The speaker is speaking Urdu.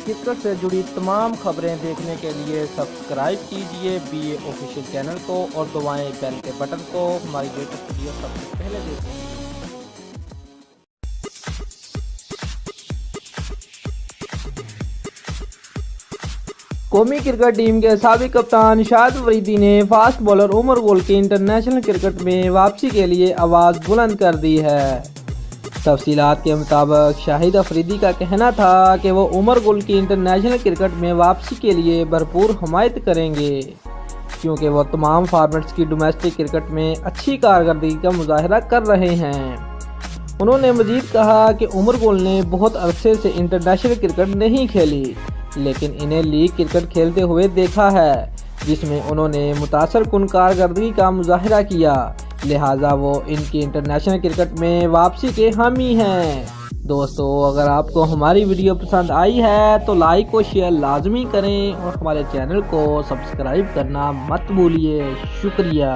کرکٹ سے جڑی تمام خبریں دیکھنے کے لیے سبسکرائب کیجئے BA آفیشیل چینل کو اور دبائیں بیل کے بٹن کو۔ ہماری لیٹسٹ ویڈیو سب سے پہلے دیکھیں۔ قومی کرکٹ ٹیم کے سابق کپتان شاہد افریدی نے فاسٹ بالر عمر گل کی انٹرنیشنل کرکٹ میں واپسی کے لیے آواز بلند کر دی ہے۔ تفصیلات کے مطابق شاہد افریدی کا کہنا تھا کہ وہ عمر گل کی انٹرنیشنل کرکٹ میں واپسی کے لیے بھرپور حمایت کریں گے، کیونکہ وہ تمام فارمیٹس کی ڈومیسٹک کرکٹ میں اچھی کارکردگی کا مظاہرہ کر رہے ہیں۔ انہوں نے مزید کہا کہ عمر گل نے بہت عرصے سے انٹرنیشنل کرکٹ نہیں کھیلی، لیکن انہیں لیگ کرکٹ کھیلتے ہوئے دیکھا ہے، جس میں انہوں نے متاثر کن کارکردگی کا مظاہرہ کیا، لہٰذا وہ ان کی انٹرنیشنل کرکٹ میں واپسی کے حامی ہیں۔ دوستو، اگر آپ کو ہماری ویڈیو پسند آئی ہے تو لائک و شیئر لازمی کریں اور ہمارے چینل کو سبسکرائب کرنا مت بھولیے۔ شکریہ۔